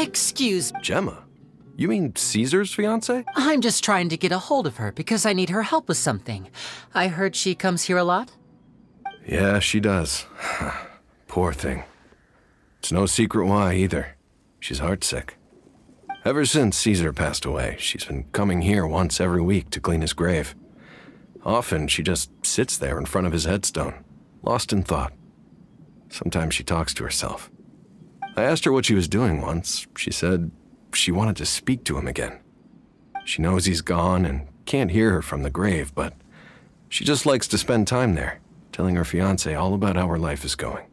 Excuse me. Gemma? You mean Caesar's fiancé? I'm just trying to get a hold of her because I need her help with something. I heard she comes here a lot. Yeah, she does. Poor thing. It's no secret why, either. She's heartsick. Ever since Caesar passed away, she's been coming here once every week to clean his grave. Often, she just sits there in front of his headstone, lost in thought. Sometimes she talks to herself. I asked her what she was doing once. She said she wanted to speak to him again. She knows he's gone and can't hear her from the grave, but she just likes to spend time there, telling her fiancé all about how her life is going.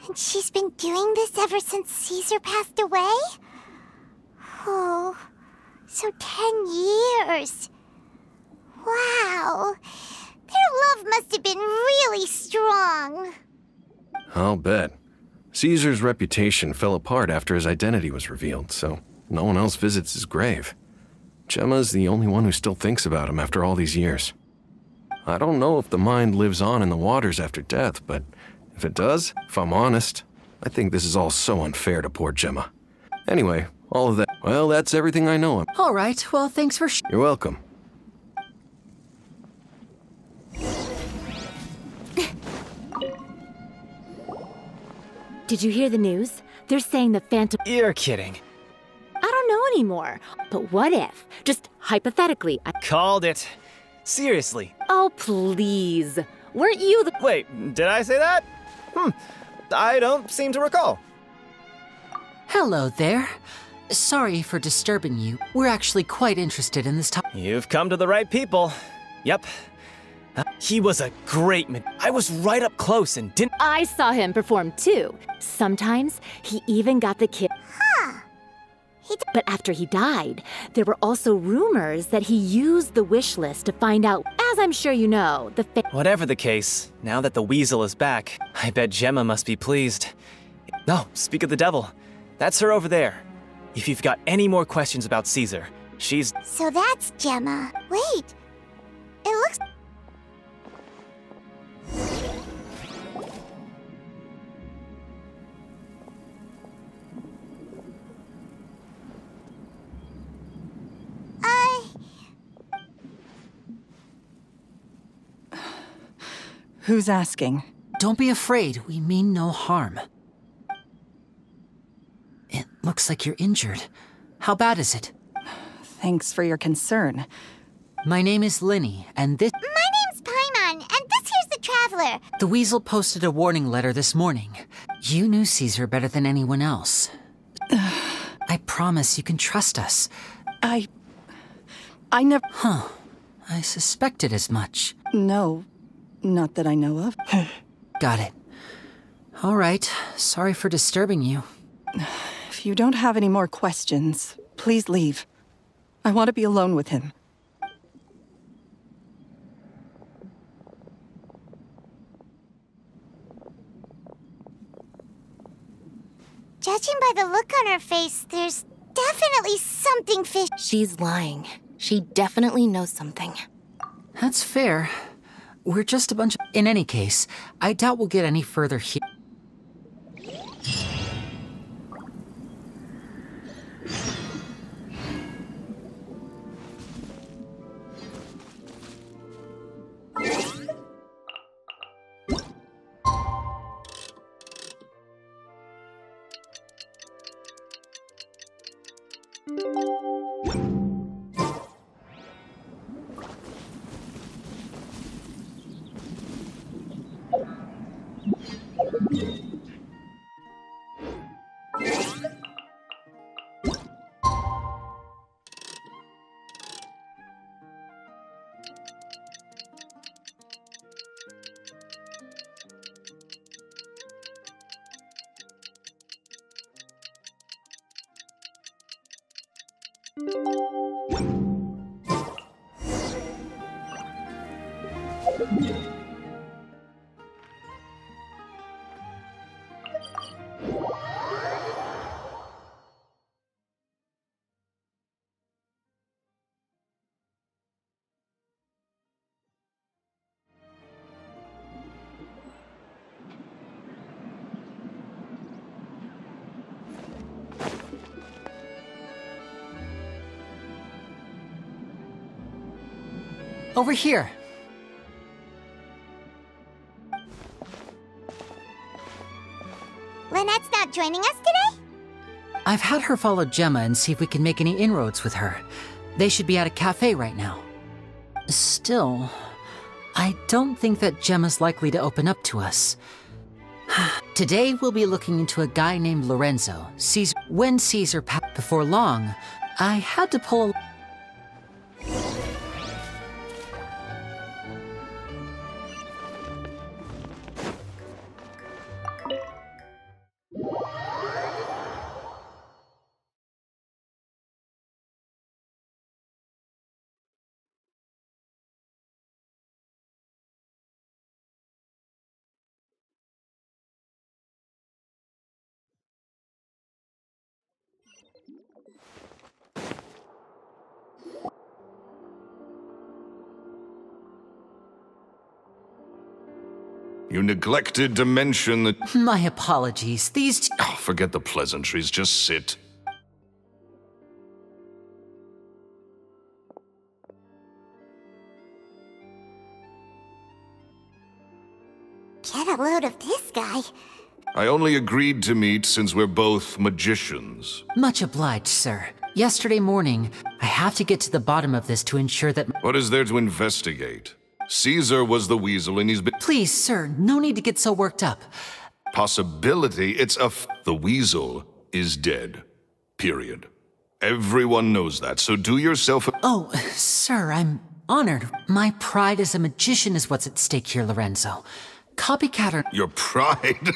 And she's been doing this ever since Caesar passed away? Oh, so 10 years. Wow, their love must have been really strong. I'll bet. Caesar's reputation fell apart after his identity was revealed, so no one else visits his grave. Gemma's the only one who still thinks about him after all these years. I don't know if the mind lives on in the waters after death, but if it does, if I'm honest, I think this is all so unfair to poor Gemma. Anyway, all of that, well, that's everything I know. All right, well, thanks for You're welcome. Did you hear the news? They're saying the Phantom— You're kidding. I don't know anymore. But what if? Just hypothetically, Called it. Seriously. Oh, please. Weren't you the— Wait, did I say that? I don't seem to recall. Hello there. Sorry for disturbing you. We're actually quite interested in this topic. You've come to the right people. Yep. He was a great man. I was right up close and didn't— I saw him perform too. Sometimes he even got the kid. Huh. But after he died, there were also rumors that he used the wish list to find out, as I'm sure you know, the Whatever the case, now that the weasel is back, I bet Gemma must be pleased. No, speak of the devil. That's her over there. If you've got any more questions about Caesar, she's— So that's Gemma. Wait, it looks... Who's asking? Don't be afraid, we mean no harm. It looks like you're injured. How bad is it? Thanks for your concern. My name is Linny, and this— My name's Paimon, and this here's the Traveler. The Weasel posted a warning letter this morning. You knew Caesar better than anyone else. I promise you can trust us. I never— Huh. I suspected as much. No, not that I know of. Got it. All right. Sorry for disturbing you. If you don't have any more questions, please leave. I want to be alone with him. Judging by the look on her face, there's definitely something fishy. She's lying. She definitely knows something. That's fair. We're just a bunch of— In any case, I doubt we'll get any further here. Over here. Lynette's not joining us today? I've had her follow Gemma and see if we can make any inroads with her. They should be at a cafe right now. Still, I don't think that Gemma's likely to open up to us. Today we'll be looking into a guy named Lorenzo. When Caesar passed before long, I had to pull a... You neglected to mention that... My apologies. These... Oh, forget the pleasantries. Just sit. Get a load of this guy. I only agreed to meet since we're both magicians. Much obliged, sir. Yesterday morning, I have to get to the bottom of this to ensure that... What is there to investigate? Caesar was the weasel and he's been... Please, sir, no need to get so worked up. Possibility, the weasel is dead. Period. Everyone knows that, so do yourself a... Oh, sir, I'm honored. My pride as a magician is what's at stake here, Lorenzo. Copycat or... Your pride?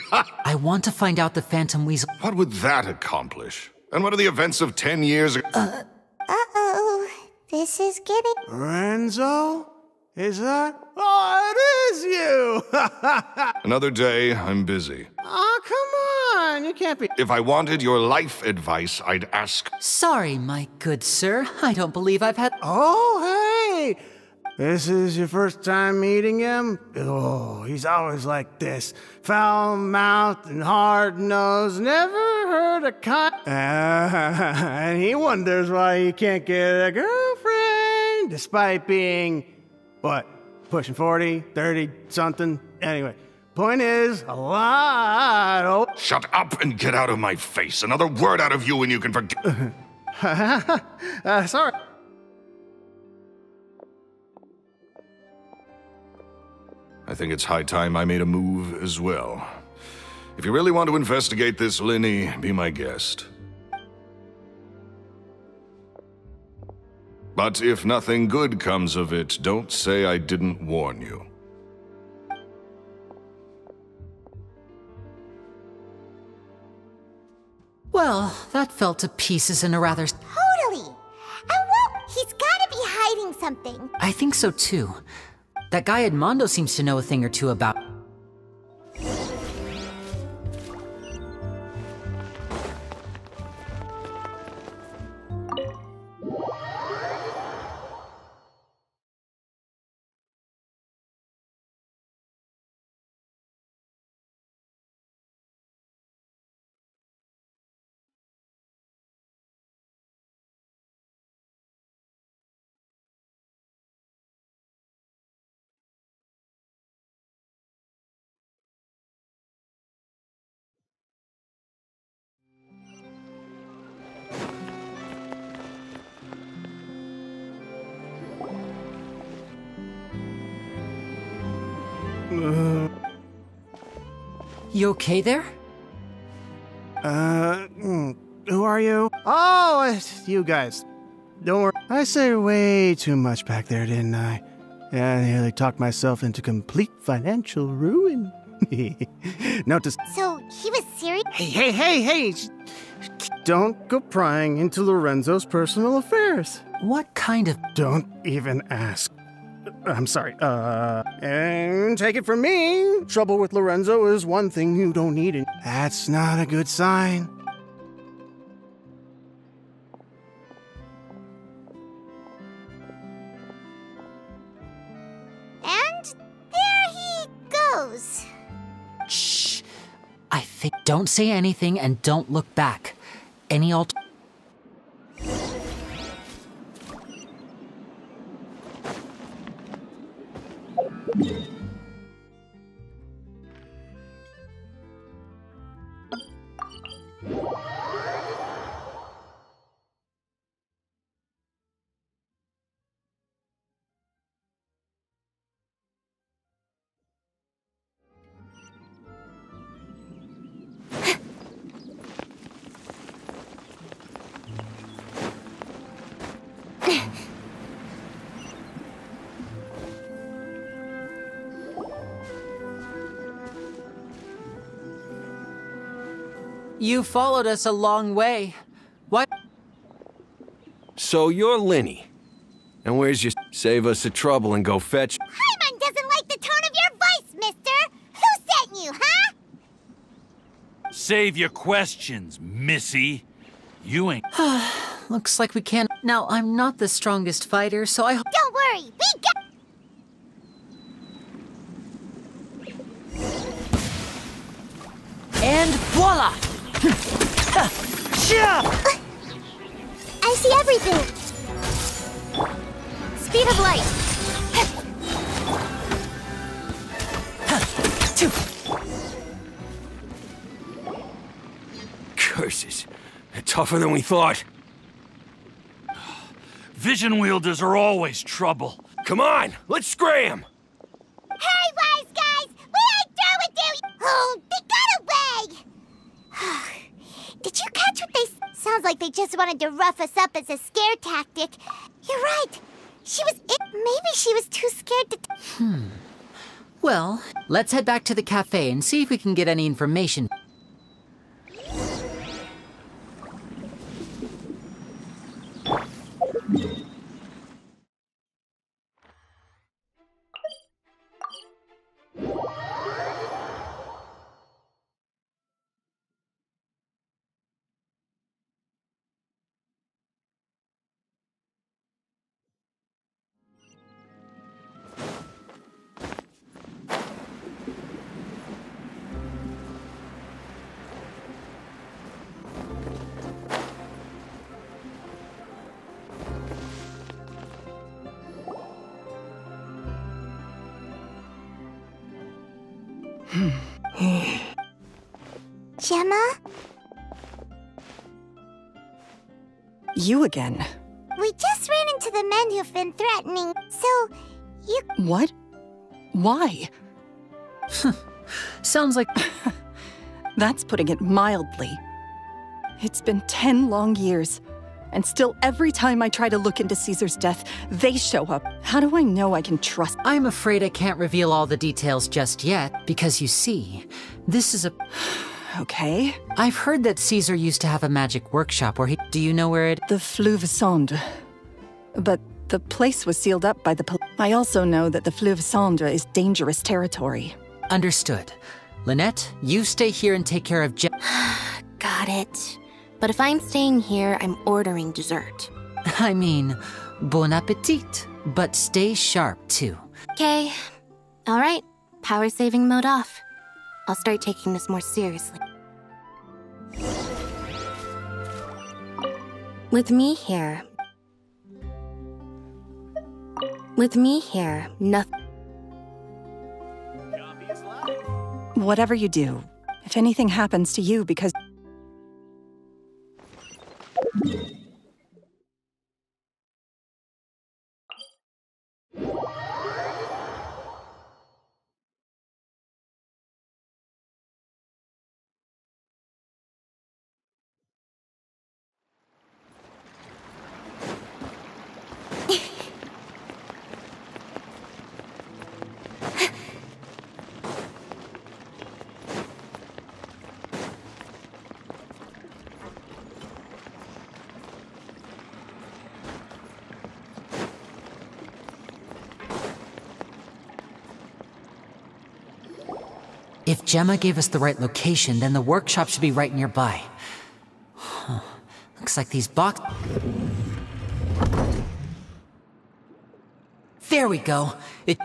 I want to find out the Phantom Weasel... What would that accomplish? And what are the events of 10 years ago? Uh-oh. This is getting... Lorenzo? Is that? Oh, it is you! Another day, I'm busy. Oh, come on! You can't be... If I wanted your life advice, I'd ask... Sorry, my good sir. I don't believe I've had... Oh, hey! This is your first time meeting him? Oh, he's always like this. Foul-mouthed and hard-nosed, never heard a and he wonders why he can't get a girlfriend, despite being... What? Pushing 40, 30, something? Anyway, point is, a lot... Shut up and get out of my face. Another word out of you and you can forget... Sorry. I think it's high time I made a move as well. If you really want to investigate this, Linny, be my guest. But if nothing good comes of it, don't say I didn't warn you. Well, that fell to pieces in a rather... Totally. And what? He's gotta be hiding something. I think so too. That guy Edmondo seems to know a thing or two about... You okay there? Who are you? Oh, it's you guys. Don't worry. I said way too much back there, didn't I? I nearly talked myself into complete financial ruin. Notice. So, he was serious? Hey! Don't go prying into Lorenzo's personal affairs. What kind of... Don't even ask. I'm sorry. And take it from me, trouble with Lorenzo is one thing you don't need, and that's not a good sign. And there he goes. Shh. I think... Don't say anything and don't look back. Any You followed us a long way. What? So you're Linny. And where's your... Save us the trouble and go fetch... Paimon doesn't like the tone of your voice, mister! Who sent you, huh? Save your questions, missy. You ain't... Looks like we can't... Now, I'm not the strongest fighter, so I... Don't worry, we got... And voila! I see everything! Speed of light! Curses. They're tougher than we thought. Vision wielders are always trouble. Come on, let's scram! Hurry, wise guys! We ain't through with you! Oh, they got away! Did you catch what they... Sounds like they just wanted to rough us up as a scare tactic. You're right. Maybe she was too scared to... Well, let's head back to the cafe and see if we can get any information. Gemma? You again. We just ran into the men who've been threatening, so you... What? Why? Sounds like... That's putting it mildly. It's been 10 long years, and still every time I try to look into Caesar's death, they show up. How do I know I can trust? I'm afraid I can't reveal all the details just yet, because you see, this is a... Okay. I've heard that Caesar used to have a magic workshop where he... Do you know where it... The Fleuve Cendre. But the place was sealed up by the I also know that the Fleuve Cendre is dangerous territory. Understood. Lynette, you stay here and take care of Got it. But if I'm staying here, I'm ordering dessert. I mean, bon appetit. But stay sharp, too. Okay. All right. Power saving mode off. I'll start taking this more seriously. With me here, nothing. Whatever you do, if anything happens to you because... If Gemma gave us the right location, then the workshop should be right nearby. Huh. Looks like these box... There we go. It...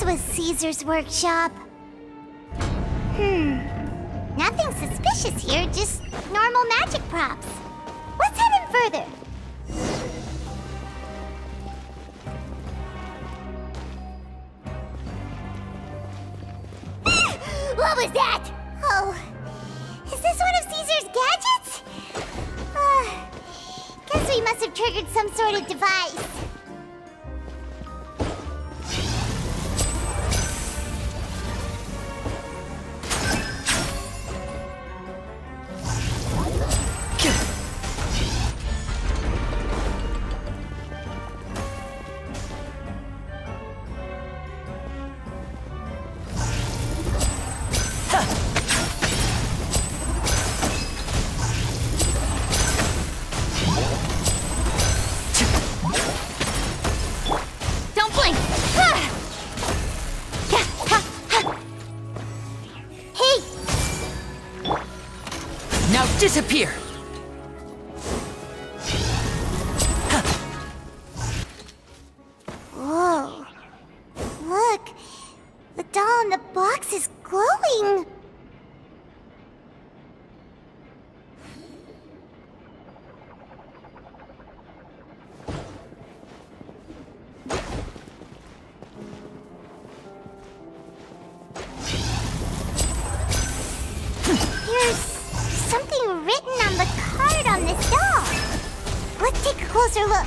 was Caesar's workshop. Nothing suspicious here, just normal magic props. Let's head in further. What was that? Oh, is this one of Caesar's gadgets? Guess we must have triggered some sort of device. Disappear! Whoa. Look! The doll in the box is glowing! Here's something written on the card on this doll. Let's take a closer look.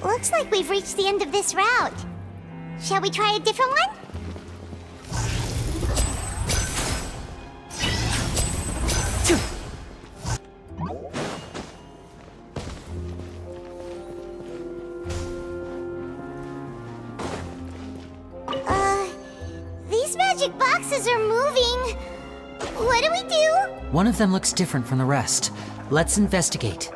Looks like we've reached the end of this route. Shall we try a different one? These magic boxes are moving. What do we do? One of them looks different from the rest. Let's investigate.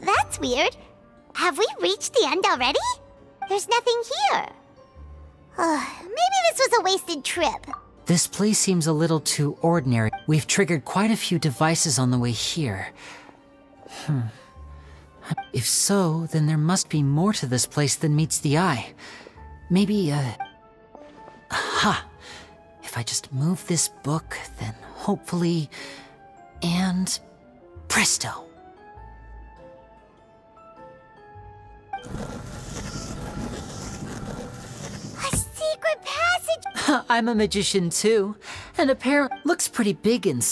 That's weird. Have we reached the end already? There's nothing here. Maybe this was a wasted trip. This place seems a little too ordinary. We've triggered quite a few devices on the way here. If so, then there must be more to this place than meets the eye. Maybe, aha! If I just move this book, then hopefully... and... presto! A secret passage! I'm a magician too, and apparently looks pretty big and...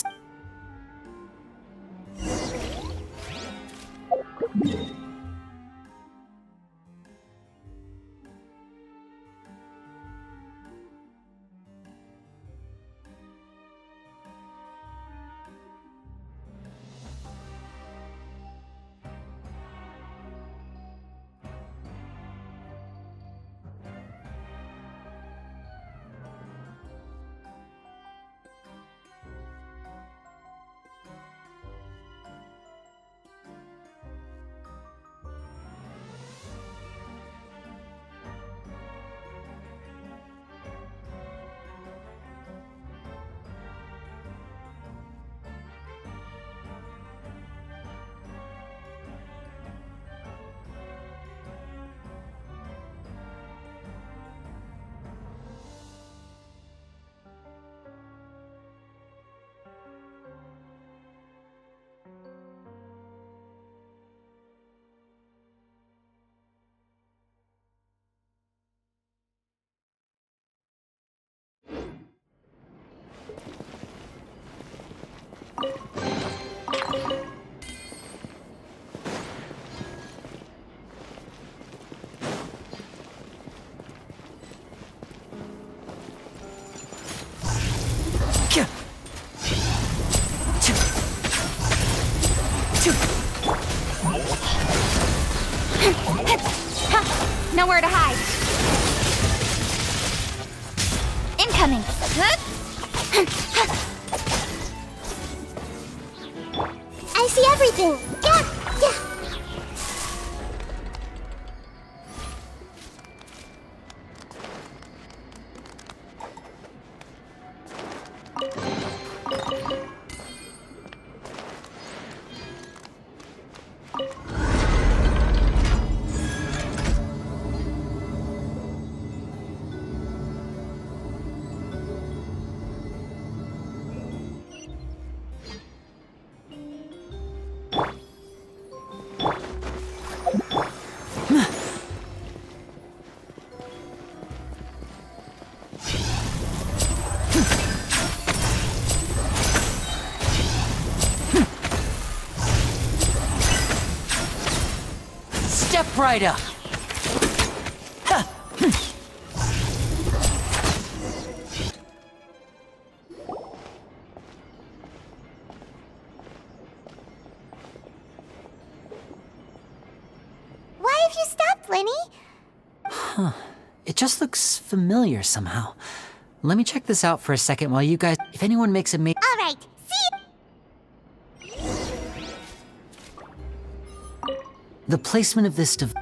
Nowhere to hide. Incoming. I see everything. Yeah. Step right up. Why have you stopped, Lenny? Huh. It just looks familiar somehow. Let me check this out for a second while you guys... If anyone makes a All right. See you. The placement of this device...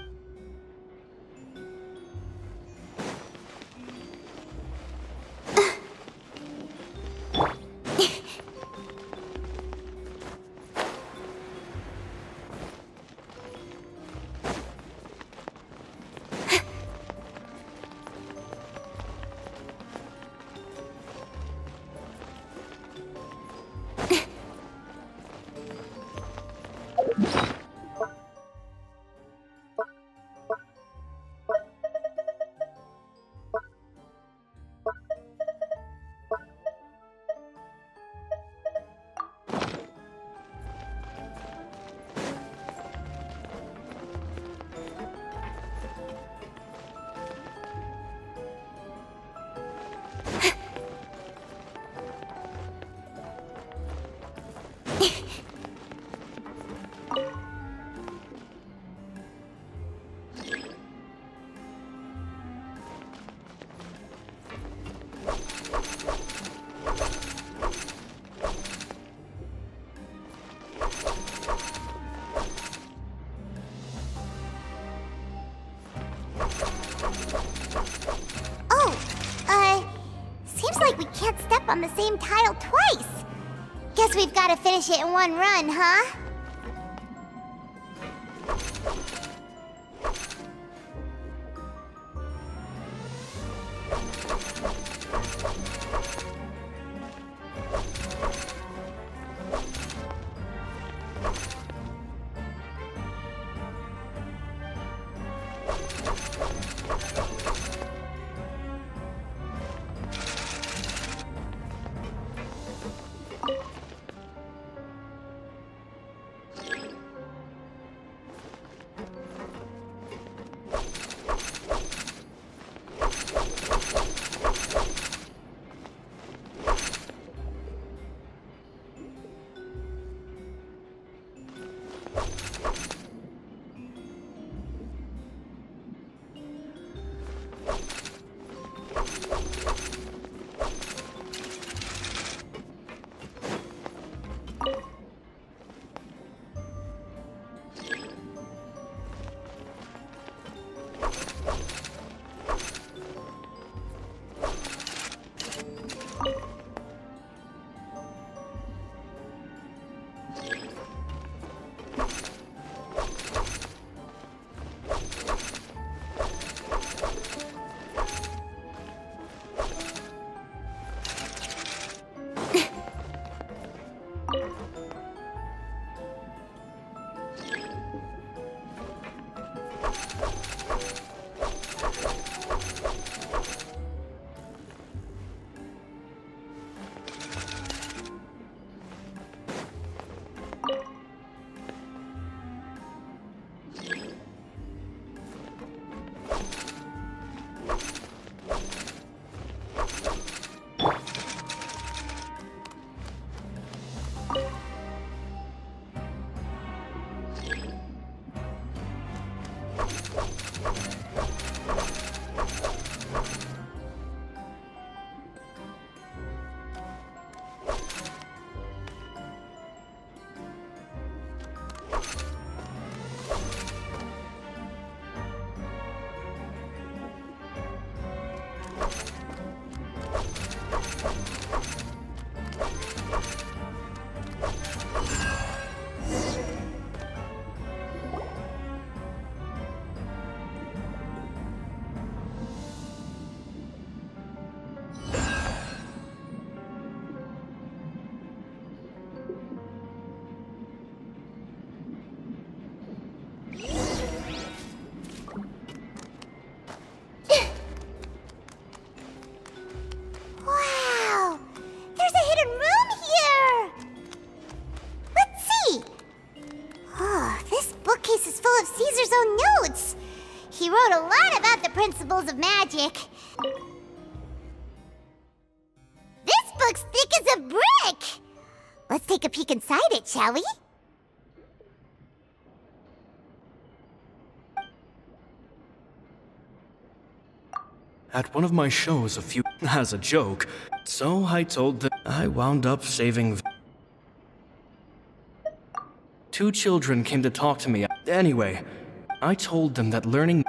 Seems like we can't step on the same tile twice. Guess we've got to finish it in one run, huh? rules of magic. This book's thick as a brick! Let's take a peek inside it, shall we? At one of my shows as a joke, so I told them I wound up saving. 2 children came to talk to me. Anyway, I told them that learning.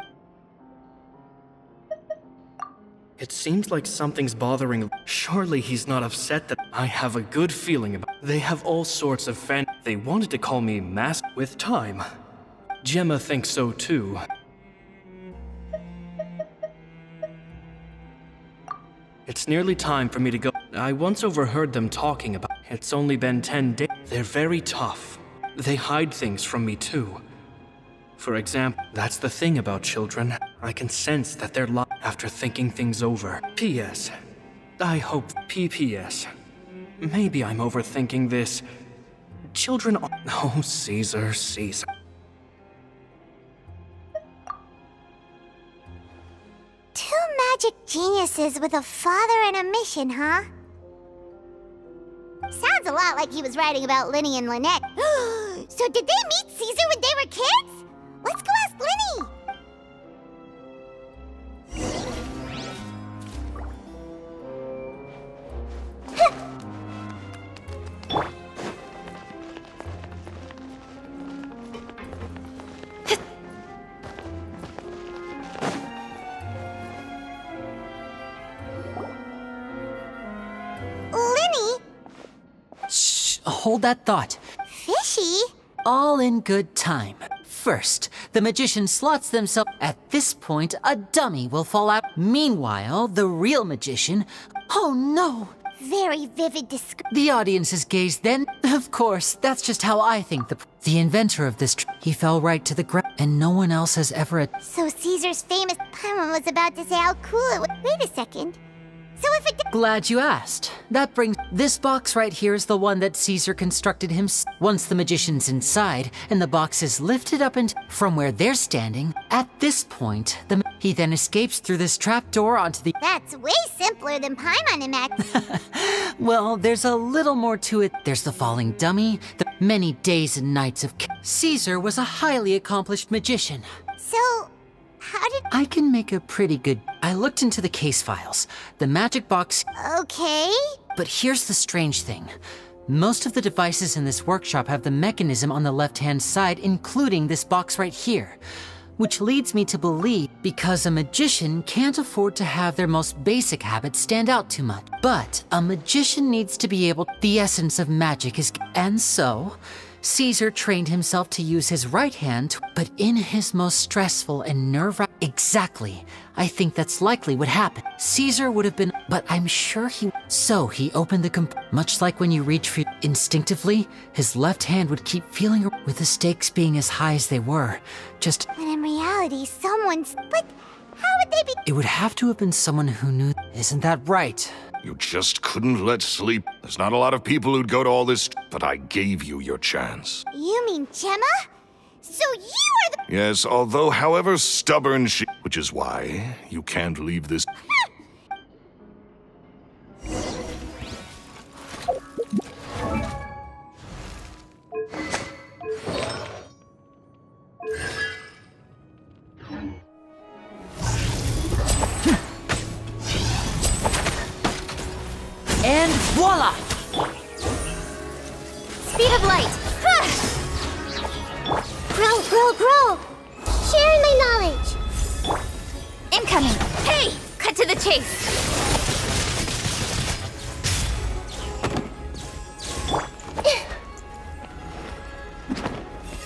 It seems like something's bothering. Surely he's not upset that I have a good feeling about. They have all sorts of They wanted to call me Master with time. Gemma thinks so too. It's nearly time for me to go. I once overheard them talking about. It's only been 10 days. They're very tough. They hide things from me too. For example, that's the thing about children. I can sense that they're lying after thinking things over. P.S. I hope. P.P.S. Maybe I'm overthinking this. Children are. Oh, Caesar. Two magic geniuses with a father and a mission, huh? Sounds a lot like he was writing about Linny and Lynette. So did they meet Caesar when they were kids? Let's go ask Linny! Linny? Shh, hold that thought. Fishy? All in good time. First, the magician slots themselves. At this point, a dummy will fall out. Meanwhile, the real magician. Oh no! Very vivid The audience's gaze then. Of course, that's just how I think the inventor of this. He fell right to the ground, and no one else has ever. So Caesar's famous. I was about to say how cool it was. Wait a second. So if it. Glad you asked. That brings. This box right here is the one that Caesar constructed himself. Once the magician's inside, and the box is lifted up and from where they're standing, at this point, he then escapes through this trapdoor onto the. That's way simpler than Paimon imagined. Well, there's a little more to it. There's the falling dummy, the many days and nights of. Caesar was a highly accomplished magician. So. How did... I can make a pretty good... I looked into the case files. The magic box... Okay. But here's the strange thing. Most of the devices in this workshop have the mechanism on the left-hand side, including this box right here. Which leads me to believe because a magician can't afford to have their most basic habits stand out too much. But a magician needs to be able... The essence of magic is... And so... Caesar trained himself to use his right hand, but in his most stressful and nerve-wracking... Exactly. I think that's likely what happened. Caesar would have been... But I'm sure he... So he opened the much like when you reach for... Instinctively, his left hand would keep feeling... With the stakes being as high as they were. Just... But in reality, someone's... But how would they be... It would have to have been someone who knew... Isn't that right? You just couldn't let sleep. There's not a lot of people who'd go to all this, but I gave you your chance. You mean Gemma? So you are the... Yes, although however stubborn she... Which is why you can't leave this... And voila! Speed of light! Grow! Sharing my knowledge! Incoming! Hey! Cut to the chase!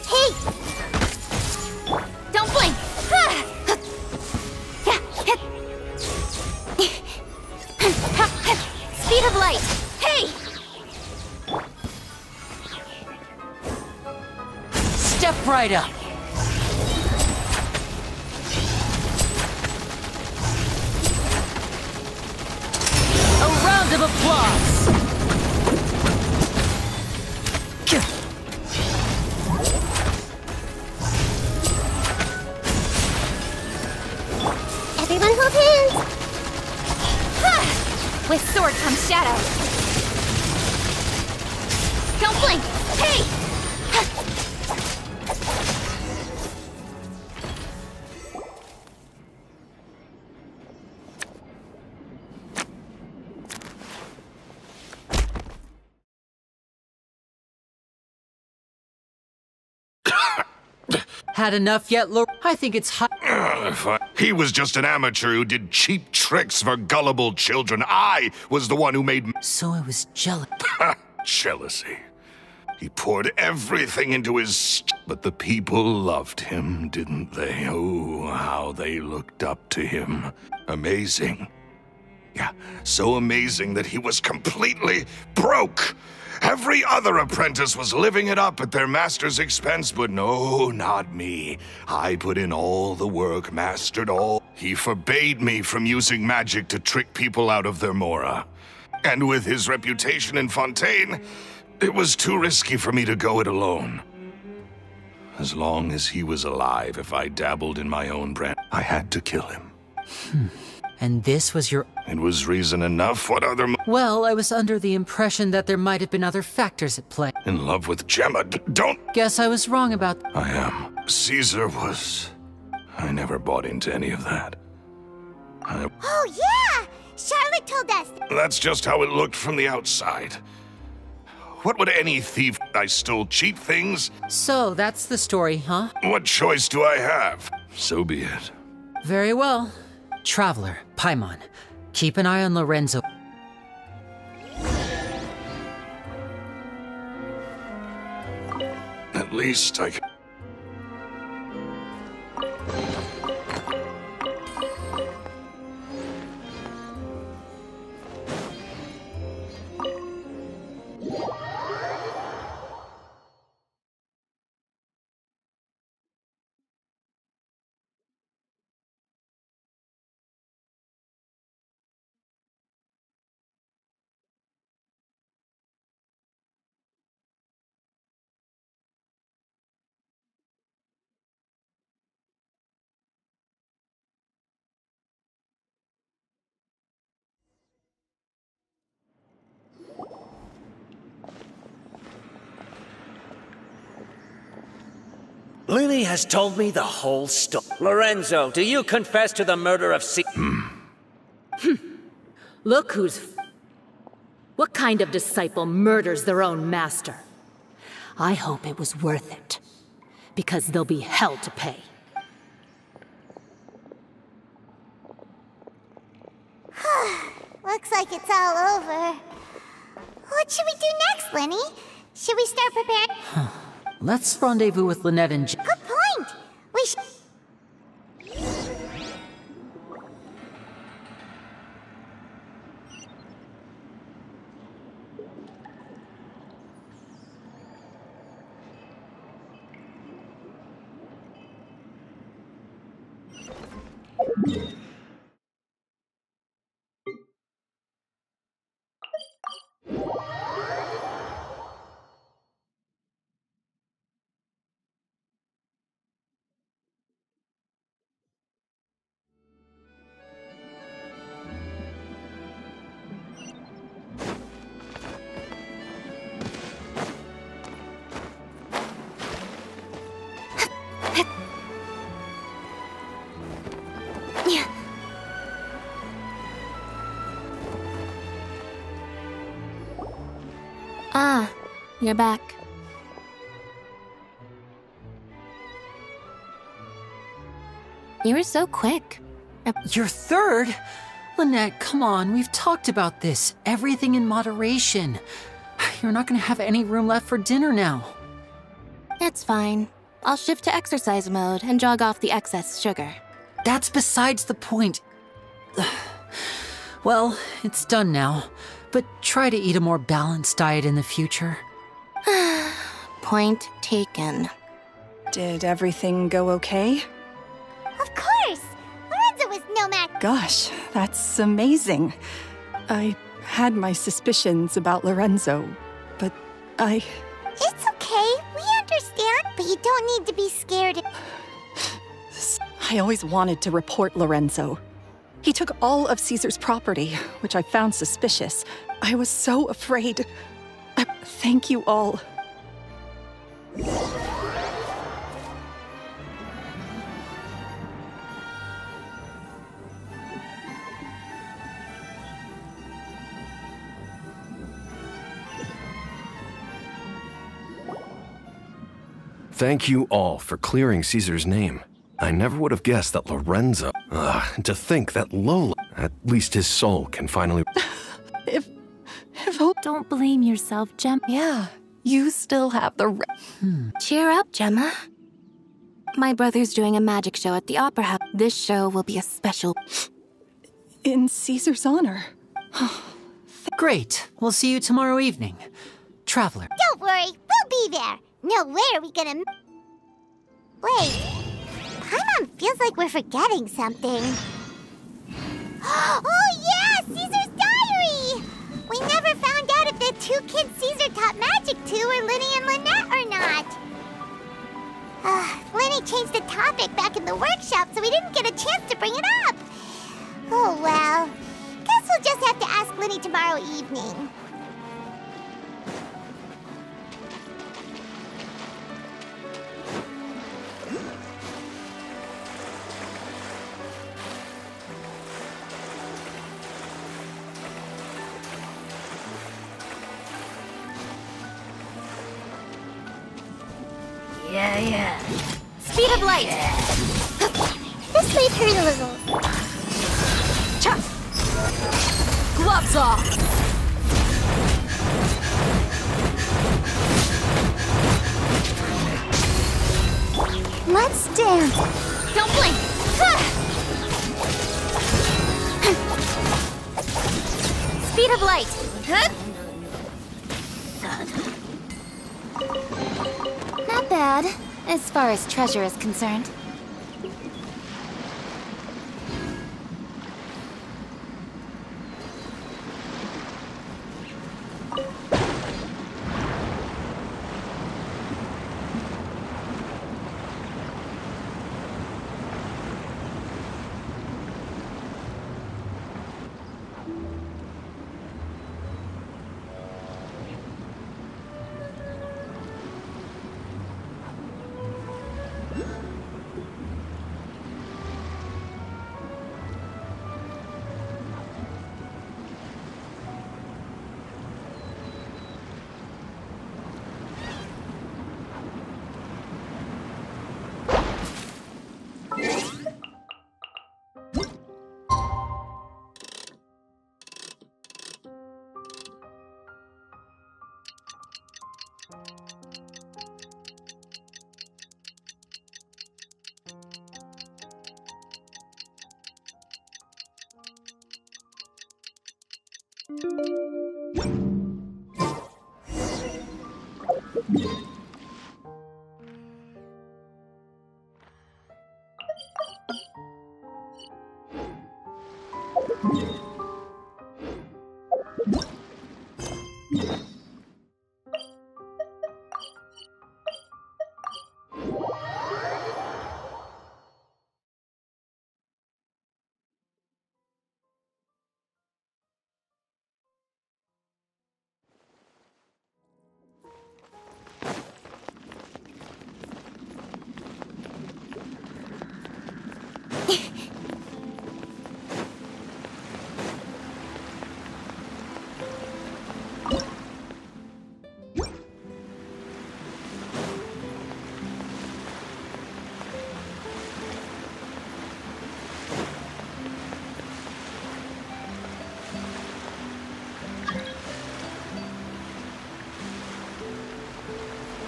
Hey! Don't blink! Speed of light! Hey! Step right up! A round of applause! Everyone hold With sword comes shadow. Don't blink! Hey! Had enough yet, Lord? I think it's high. He was just an amateur who did cheap tricks for gullible children. I was the one who made... So I was jealous. Jealousy. He poured everything into his... But the people loved him, didn't they? Oh, how they looked up to him. Amazing. Yeah, so amazing that he was completely broke. Every other apprentice was living it up at their master's expense, but no, not me. I put in all the work, mastered all. He forbade me from using magic to trick people out of their mora. And with his reputation in Fontaine, it was too risky for me to go it alone. As long as he was alive, if I dabbled in my own brand, I had to kill him. And this was your... It was reason enough. What other... Well, I was under the impression that there might have been other factors at play. In love with Gemma, don't... Guess I was wrong about... I am. Caesar was... I never bought into any of that. Oh, yeah! Charlotte told us. That's just how it looked from the outside. What would any thief... I stole cheap things? So, that's the story, huh? What choice do I have? So be it. Very well. Traveler, Paimon, keep an eye on Lorenzo. At least I can... Lily has told me the whole story. Lorenzo, do you confess to the murder of Look who's... What kind of disciple murders their own master? I hope it was worth it, because there'll be hell to pay. Looks like it's all over. What should we do next, Lenny? Should we start preparing? Let's rendezvous with Lynette and... Good point! We should... Ah, you're back. You were so quick. You're third? Lynette, come on, we've talked about this. Everything in moderation. You're not gonna have any room left for dinner now. It's fine. I'll shift to exercise mode and jog off the excess sugar. That's besides the point. Well, it's done now, but try to eat a more balanced diet in the future. Point taken. Did everything go okay? Of course! Lorenzo was no match. Gosh, that's amazing. I had my suspicions about Lorenzo, but I... It's okay, we understand, but you don't need to be scared. I always wanted to report Lorenzo. He took all of Caesar's property, which I found suspicious. I was so afraid. Thank you all. Thank you all for clearing Caesar's name. I never would have guessed that Lorenzo... to think that Lola, at least his soul, can finally... If Don't blame yourself, Gemma. Yeah, you still have the... Cheer up, Gemma. My brother's doing a magic show at the Opera House. This show will be a special... In Caesar's honor. Great. We'll see you tomorrow evening. Traveler. Don't worry, we'll be there. No way are we gonna... Wait. Paimon feels like we're forgetting something. Oh yeah, Caesar's diary! We never found out if the two kids Caesar taught magic to were Linny and Lynette or not. Linny changed the topic back in the workshop, so we didn't get a chance to bring it up. Oh well. Guess we'll just have to ask Linny tomorrow evening. Yeah. Speed of light! This might hurt a little. Cha! Gloves off! Let's dance. Don't blink! Speed of light! Not bad, as far as treasure is concerned.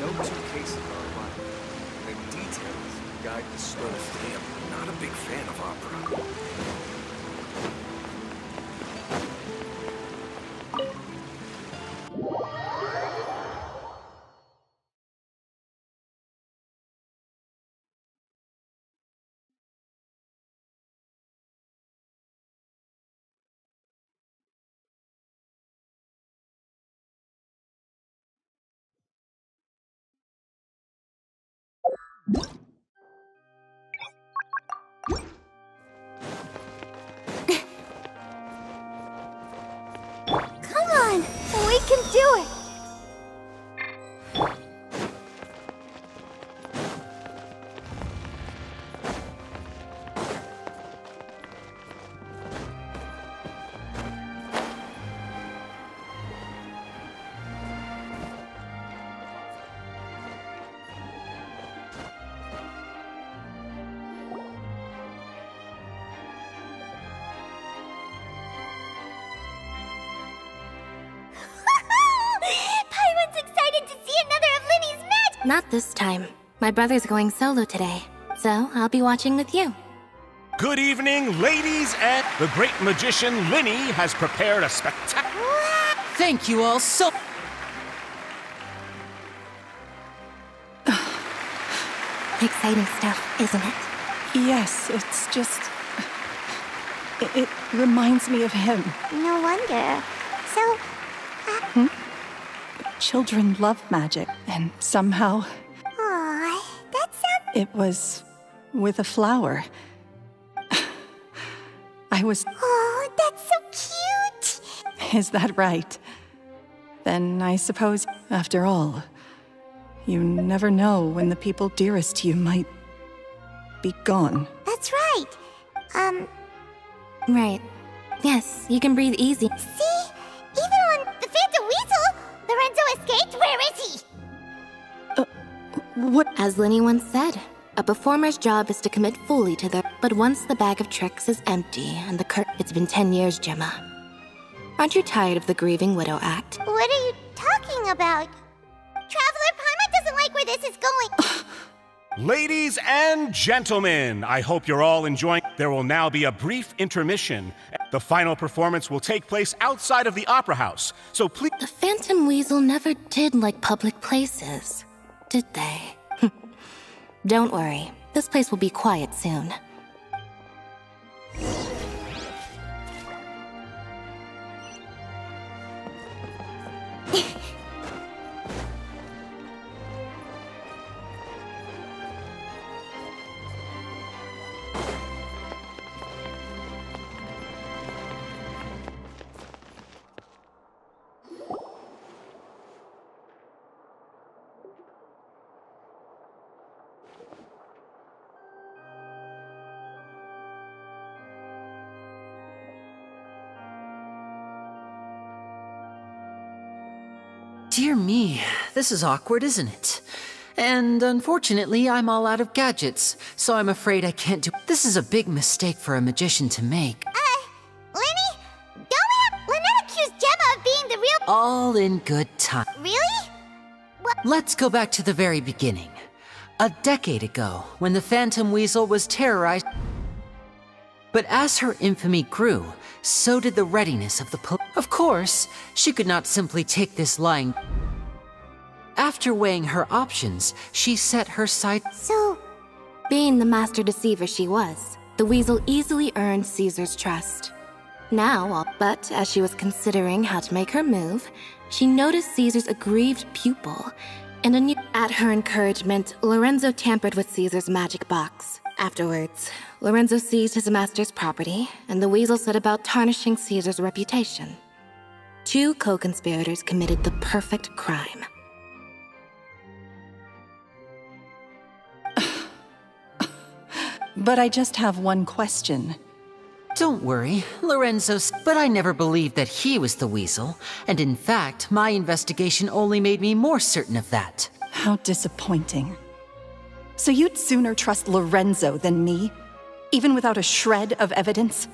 No two cases are alike. The details guide the story. I'm not a big fan of opera. do it! Paimon's excited to see another of Linny's magic! Not this time. My brother's going solo today, so I'll be watching with you. Good evening, ladies, and the great magician Linny has prepared a spectacular... Thank you all so... Exciting stuff, isn't it? Yes, it's just... It reminds me of him. No wonder. So, Children love magic, and somehow... Aw, that sounds... It was with a flower. I was... Oh, that's so cute! Is that right? Then I suppose, after all, you never know when the people dearest to you might be gone. That's right. Right. Yes, you can breathe easy. See? Even when the Phantom Weasel, Lorenzo escaped, where is he? What? As Linny once said, a performer's job is to commit fully to their... But once the bag of tricks is empty and the It's been 10 years, Gemma. Aren't you tired of the grieving widow act? What are you talking about? Traveler, Paimon doesn't like where this is going. Ladies and gentlemen, I hope you're all enjoying. There will now be a brief intermission. The final performance will take place outside of the Opera House, so please... The Phantom Weasel never did like public places, did they? Don't worry, this place will be quiet soon. Dear me, this is awkward, isn't it? And unfortunately, I'm all out of gadgets, so I'm afraid I can't do... This is a big mistake for a magician to make. Linny? Don't Lynette accused Gemma of being the real... All in good time. Really? What? Let's go back to the very beginning. A decade ago, when the Phantom Weasel was terrorized... But as her infamy grew, so did the readiness of the police. Of course, she could not simply take this lying... After weighing her options, she set her sights... So... Being the master deceiver she was, the Weasel easily earned Caesar's trust. But as she was considering how to make her move, she noticed Caesar's aggrieved pupil, and at her encouragement, Lorenzo tampered with Caesar's magic box. Afterwards, Lorenzo seized his master's property, and the Weasel set about tarnishing Caesar's reputation. Two co-conspirators committed the perfect crime. But I just have one question. Don't worry, Lorenzo's... But I never believed that he was the Weasel, and in fact, my investigation only made me more certain of that. How disappointing. So you'd sooner trust Lorenzo than me? Even without a shred of evidence?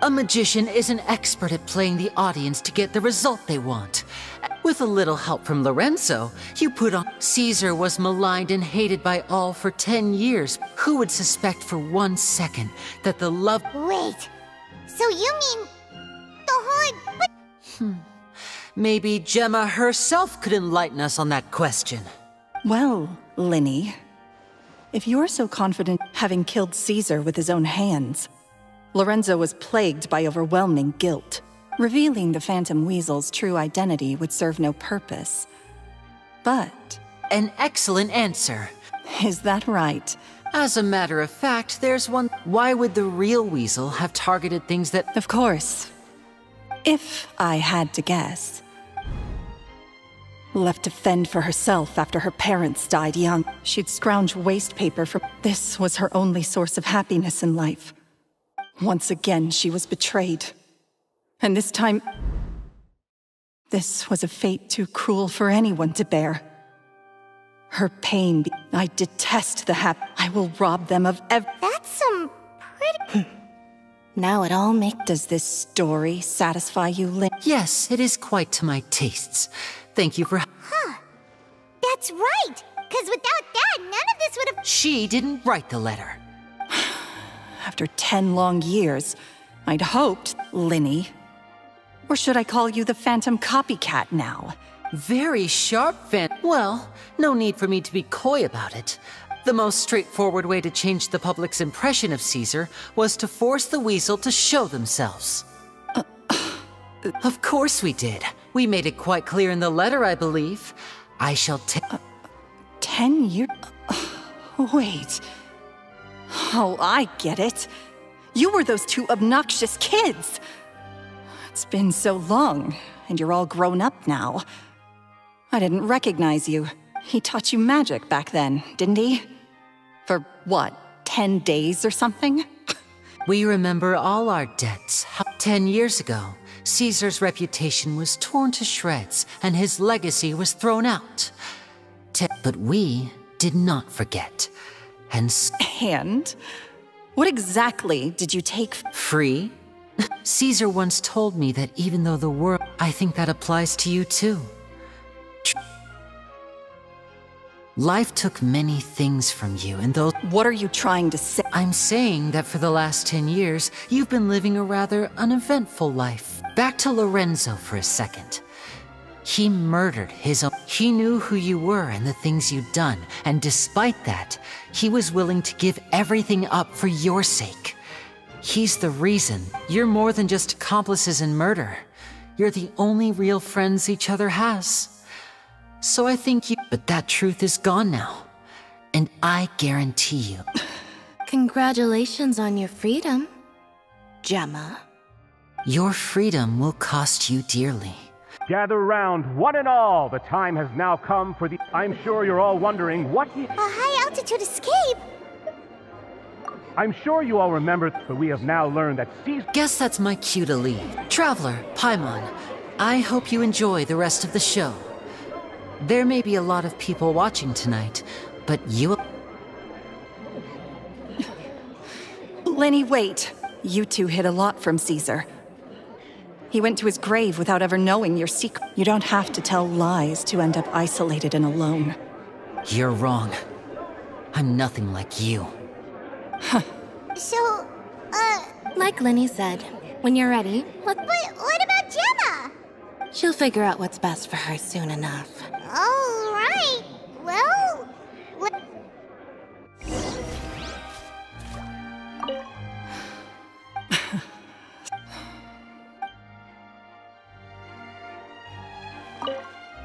A magician is an expert at playing the audience to get the result they want. With a little help from Lorenzo, you put on... Caesar was maligned and hated by all for 10 years. Who would suspect for 1 second that the love... Wait, so you mean... the whole... Maybe Gemma herself could enlighten us on that question. Well, Linny, if you're so confident having killed Caesar with his own hands, Lorenzo was plagued by overwhelming guilt. Revealing the Phantom Weasel's true identity would serve no purpose. But... An excellent answer. Is that right? As a matter of fact, there's one... Why would the real Weasel have targeted things that... Of course. If I had to guess, Left to fend for herself after her parents died young. She'd scrounge waste paper from... This was her only source of happiness in life. Once again, she was betrayed. And this time... This was a fate too cruel for anyone to bear. Her pain... I detest the I will rob them of That's some pretty... Now it all makes... Does this story satisfy you, Lynn? Yes, it is quite to my tastes. Thank you for... Huh. That's right! Because without that, none of this would have... She didn't write the letter. After 10 long years, I'd hoped, Linny. Or should I call you the Phantom Copycat now? Very sharp, Well, no need for me to be coy about it. The most straightforward way to change the public's impression of Caesar was to force the Weasel to show themselves. Of course we did. We made it quite clear in the letter, I believe. I shall 10 years? Wait. Oh, I get it. You were those two obnoxious kids. It's been so long, and you're all grown up now. I didn't recognize you. He taught you magic back then, didn't he? For what, 10 days or something? We remember all our debts. 10 years ago, Caesar's reputation was torn to shreds, and his legacy was thrown out. But we did not forget. And what exactly did you take? Free? Caesar once told me that even though the world... I think that applies to you too. Life took many things from you, and those... What are you trying to say? I'm saying that for the last 10 years, you've been living a rather uneventful life. Back to Lorenzo for a second. He murdered his own... He knew who you were and the things you'd done, and despite that, he was willing to give everything up for your sake. He's the reason. You're more than just accomplices in murder. You're the only real friends each other has. So I think you... But that truth is gone now. And I guarantee you... Congratulations on your freedom, Gemma. Your freedom will cost you dearly. Gather round, one and all. The time has now come for the... I'm sure you're all wondering what he... A high-altitude escape? I'm sure you all remember, but we have now learned that Caesar... Guess that's my cue to leave. Traveler, Paimon, I hope you enjoy the rest of the show. There may be a lot of people watching tonight, but you... Lenny, wait. You two hid a lot from Caesar. He went to his grave without ever knowing your secret. You don't have to tell lies to end up isolated and alone. You're wrong. I'm nothing like you. So, Like Lenny said, when you're ready, But what about Gemma? she'll figure out what's best for her soon enough. All right. Well...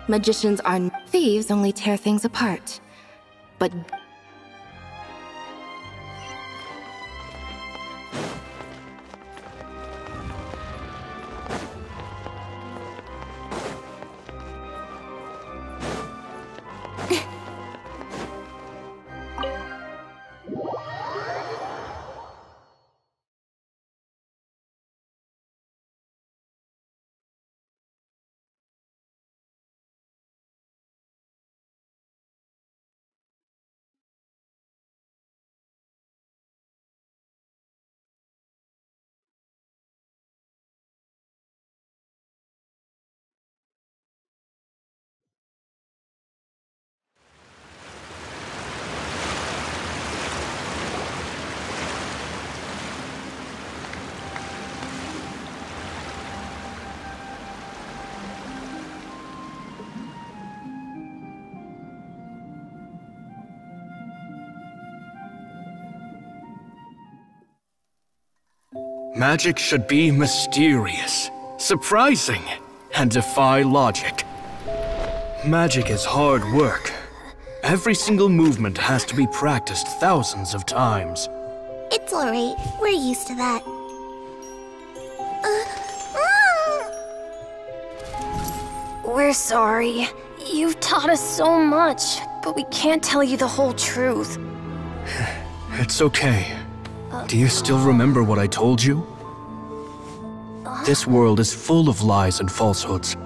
Magicians are thieves, only tear things apart. But Magic should be mysterious, surprising, and defy logic. Magic is hard work. Every single movement has to be practiced thousands of times. It's alright. We're used to that. We're sorry. You've taught us so much, but we can't tell you the whole truth. It's okay. Do you still remember what I told you? This world is full of lies and falsehoods.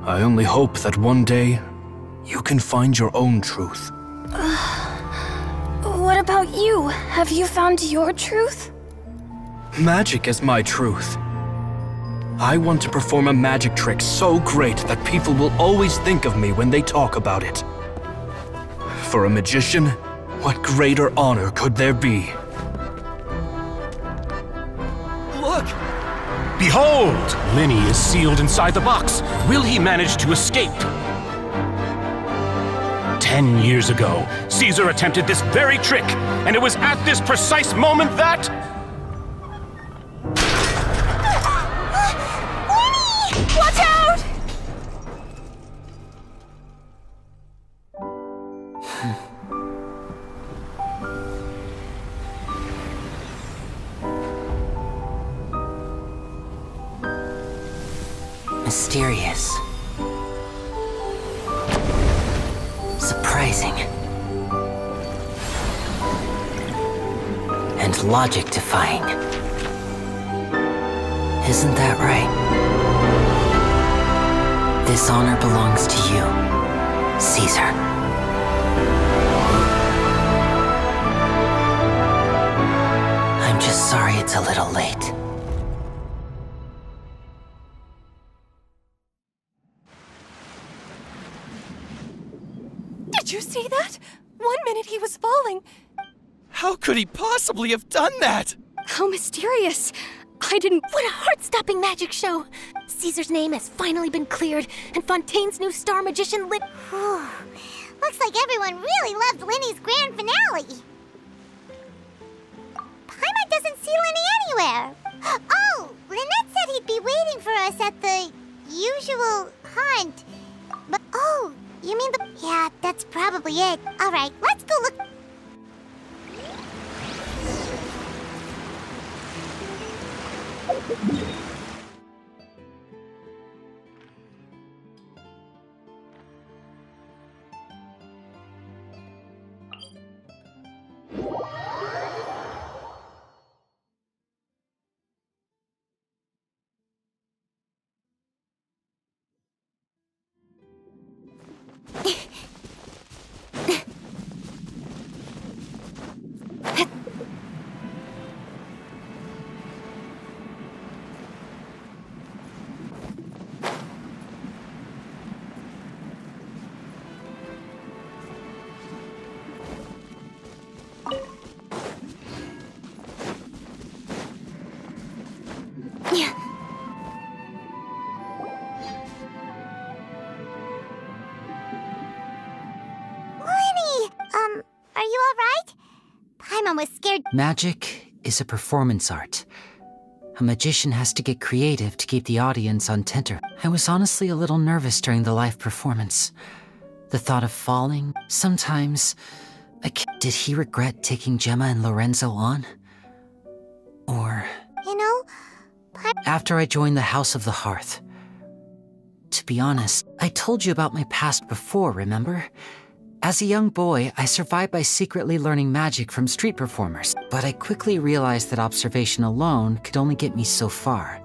I only hope that one day, you can find your own truth. What about you? Have you found your truth? Magic is my truth. I want to perform a magic trick so great that people will always think of me when they talk about it. For a magician, what greater honor could there be? Look! Behold! Linny is sealed inside the box. Will he manage to escape? 10 years ago, Caesar attempted this very trick, and it was at this precise moment that... Winnie! Watch out! Mysterious. Surprising. And logic-defying. Isn't that right? This honor belongs to you, Caesar. I'm just sorry it's a little late. Did you see that? 1 minute he was falling. How could he possibly have done that? How mysterious. I didn't... What a heart-stopping magic show! Caesar's name has finally been cleared, and Fontaine's new star magician Lin... Looks like everyone really loved Linny's grand finale. Paimon doesn't see Linny anywhere. Oh, Lynette said he'd be waiting for us at the usual hunt. But, oh, you mean the... Yeah, that's probably it. All right, let's go look... Was scared. Magic is a performance art. A magician has to get creative to keep the audience on tenter. I was honestly a little nervous during the live performance. The thought of falling, sometimes... Did he regret taking Gemma and Lorenzo on? Or... You know... After I joined the House of the Hearth. To be honest, I told you about my past before, remember? As a young boy, I survived by secretly learning magic from street performers, but I quickly realized that observation alone could only get me so far.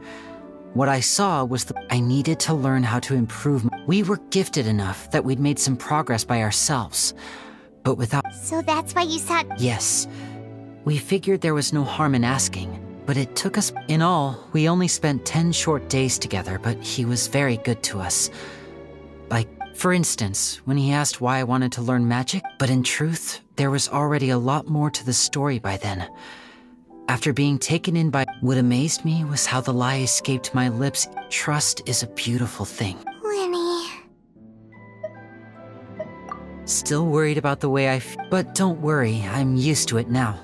What I saw was that I needed to learn how to improve. We were gifted enough that we'd made some progress by ourselves, but without... So that's why you thought... Yes. We figured there was no harm in asking, but it took us... In all, we only spent 10 short days together, but he was very good to us. For instance, when he asked why I wanted to learn magic, but in truth, there was already a lot more to the story by then. After being taken in by... What amazed me was how the lie escaped my lips. Trust is a beautiful thing. Linny... Still worried about the way I but don't worry, I'm used to it now.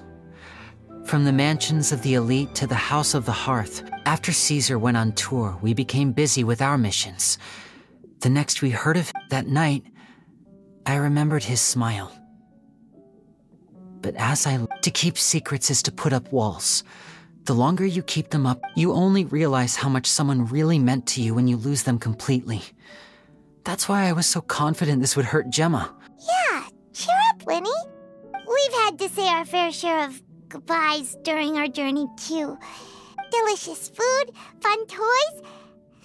From the mansions of the elite to the House of the Hearth, after Caesar went on tour, we became busy with our missions. The next we heard of that night, I remembered his smile. But to keep secrets is to put up walls. The longer you keep them up, you only realize how much someone really meant to you when you lose them completely. That's why I was so confident this would hurt Gemma. Yeah, cheer up, Linny. We've had to say our fair share of goodbyes during our journey, too. Delicious food, fun toys,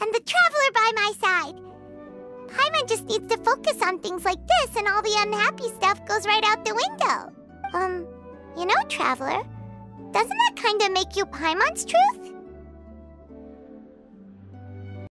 and the Traveler by my side. Paimon just needs to focus on things like this, and all the unhappy stuff goes right out the window. You know, Traveler, doesn't that kind of make you Paimon's truth?